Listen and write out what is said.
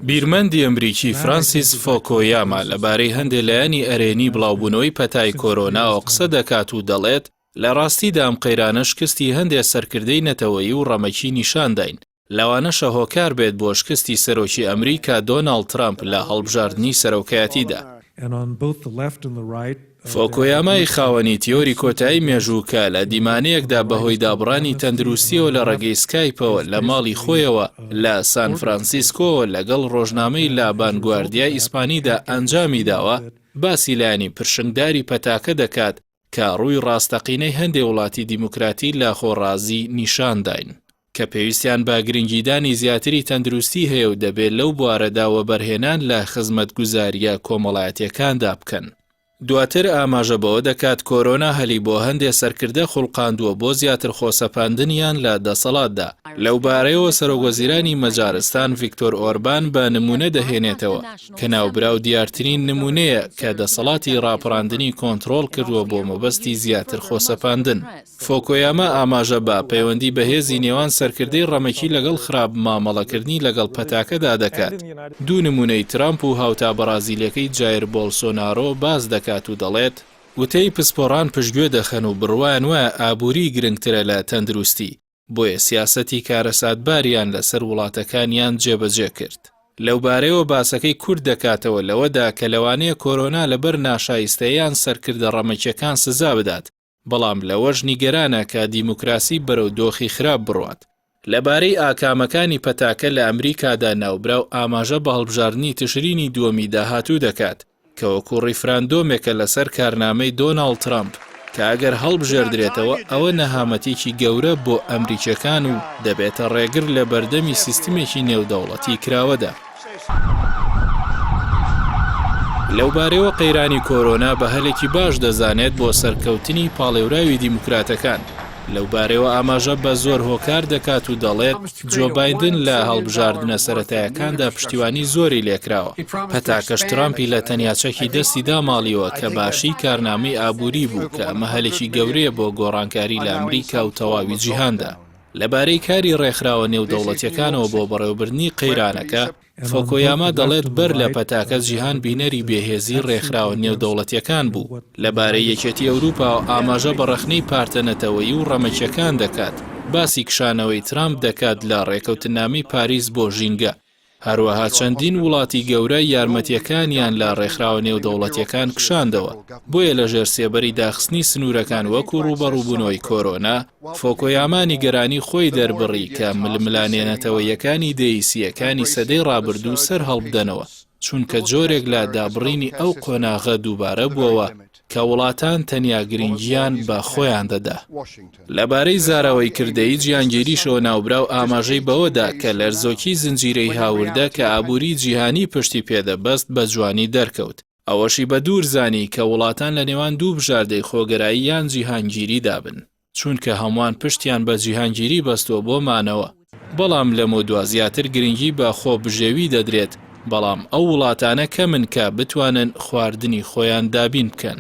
بیرمەندی ئەمریکی فرانسیس فۆکۆیاما لەبارەی هەندێک لایەنی ئەرێنی بڵاوبوونەوەی پەتای کۆرۆناوە قسە دەکات و دەڵێت لە ڕاستیدا ئەم قەیرانە شکستی هەندێک سەرکردەی نەتەوەیی و ڕەمەکی نیشانداین لەوانەشە هۆکار بێت بۆ شکستی سەرۆکی ئەمریکا دۆناڵد ترامپ لە هەڵبژاردننی سەرۆکایەتیدا. فۆکۆیامای خاوەنی تیۆری کۆتایی مێژووکە لە دیمانەیەکدا بەهۆی دابڕانی تەندروستیەوە لە ڕێگەی سکایپەوە لە ماڵی خۆیەوە لە سان فرانسیسکۆ لەگەڵ ڕۆژنامەی لا ڤانگواردیای ئیسپانیدا ئەنجامی داوە باسی لایەنی پرشنگداری پەتاکە دەکات کە ڕووی ڕاستەقینەی هەندێک وڵاتی دیموکراتی لاخۆڕازی نیشانداین کە پێویستیان بە گرنگیدانی زیاتری تەندروستی هەیە و دەبێت لەو بوارەداوە بەرهێنان لە خزمەتگوزاریە کۆمەڵایەتیەکاندا بکەن. دواتر ئاماژە بەوە دەکات کۆرۆنا هەلی بۆ هەندێک سەرکردە خوڵقاندووە بۆ زیاتر خۆسەپاندنیان لە دەسەڵاتدا. لەو بارەیەوە سەرۆکوەزیرانی مەجارستان ڤیکتۆر ئۆربان بە نمونە دەهێنێتەوە کە ناوبراو دیارترین نمونەیە کە دەسەڵاتی ڕاپەڕاندنی کۆنتڕۆڵ کردووە بۆ مەبەستی زیاتر خۆسەپاندن. فۆکۆیاما ئاماژە بە پەیوەندی بەهێزی نێوان سەرکردەی ڕەمەکی لەگەڵ خراپ مامەڵەکردنی لەگەڵ پەتاکەدا دەکات. دوو نمونەی ترامپ و هاوتا بەرازیلەکەی جایر بۆلسۆنارۆ باز دەکات و دەڵێت وتەی پسپۆڕان پشتگوێ دەخەن و بڕوایان وایە ئابووری گرنگترە لە تەندروستی بۆیە سیاسەتی کارەساتباریان لەسەر وڵاتەکانیان جێبەجێ کرد. لەو بارەیەوە باسەکەی کورد دەکاتەوە لەوەدا کە لەوانەیە کۆرۆنا لەبەر ناشایستەیان سەرکردە ڕەمەکیەکان سزا بدات بەڵام لەوەش نیگەرانە کە دیموکراسی بەرەو دۆخی خراپ بڕوات. لەبارەی ئاکامەکانی پەتاکە لە ئەمریکادا ناوبراو ئاماژە بە هەڵبژاردننی تشرینی دووەمی داهاتوو دەکات کە وەکو ڕیفراندۆمێکە لەسەر کارنامەی دۆناڵد ترامپ کە ئەگەر هەڵبژێردرێتەوە ئەوە نەهامەتێکی گەورە بۆ ئەمریکیەکان و دەبێتە ڕێگر لە بەردەمی سیستمێکی نێودەوڵەتی کراوەدا. لەو بارەوە قەیرانی کۆرۆنا بە هەلێکی باش دەزانێت بۆ سەرکەوتنی پاڵێوراوی دیموکراتەکان. لەو بارەوە ئاماژە بە زۆر هۆکار دەکات و دەڵێت جۆ بایدن لە هەڵبژاردنە سەرەتایەکاندا پشتیوانی زۆری لێکراوە. پەتاکەش ترامپی لە تەنیاچەکی دەستی داماڵیەوە کە باشی کارنامەی ئابووری بوو کە ئەمە هەلێکی گەورەیە بۆ گۆڕانکاری لە ئەمریکا و تەواوی جیهاندا. لەبارەی کاری ڕێکخراوە نێودەوڵەتیەکانەوە بۆ بەڕێوەبردنی قەیرانەکە فۆکۆیاما دەڵێت بەر لە پەتاکە جیهان بینەری بێهێزی ڕێکخراوە نێودەوڵەتیەکان بوو. لەبارەی یەکێتی ئەوروپا و ئاماژە بە ڕەخنەی پارتەنەتەوەیی و ڕەمەکیەکان دەکات. باسی کشانەوەی ترامپ دەکات لە ڕێکەوتنامەی پاریس بۆ ژینگە. هەروەها چەندین وڵاتی گەورە یارمەتیەکانیان لە ڕێکخراوە نێودەوڵەتیەکان کشاندەوە. بۆیە لە ژێر سێبەری داخستنی سنوورەکان وەکو ڕوبەڕووبوونەوەی کۆرۆنا فۆکۆیاما نیگەرانی خۆی دەربڕی کە ململانێنەتەوەیەکانی دەیسیەکانی سەدەی ڕابردوو سەر هەڵبدەنەوە چونکە جۆرێک لە دابڕینی ئەو قۆناغە دووبارە بووەوە کە وڵاتان تەنیا گرنگیان بە خۆیان دەدا. لەبارەی زاراوەی کردەی گیانگیریشەوە ناوبراو ئاماژەی بەوەدا کە لەرزۆکی زنجیرەی هاوردە کە ئابووری جیهانی پشتی پێدەبەست بە جوانی دەرکەوت. ئەوەشی بە دوور زانی کە وڵاتان لە نێوان دوو بژاردەی خۆگەرایی یان جیهانگیری دابن چونکە هەمووان پشتیان بە جیهانگیری بەستۆ بۆ مانەوە. بەڵام لە مۆدوا زیاتر گرنگی بە خۆبژێوی دەدرێت بەڵام ئەو وڵاتانە کەمن کە بتوانن خواردنی خۆیان دابین بکەن.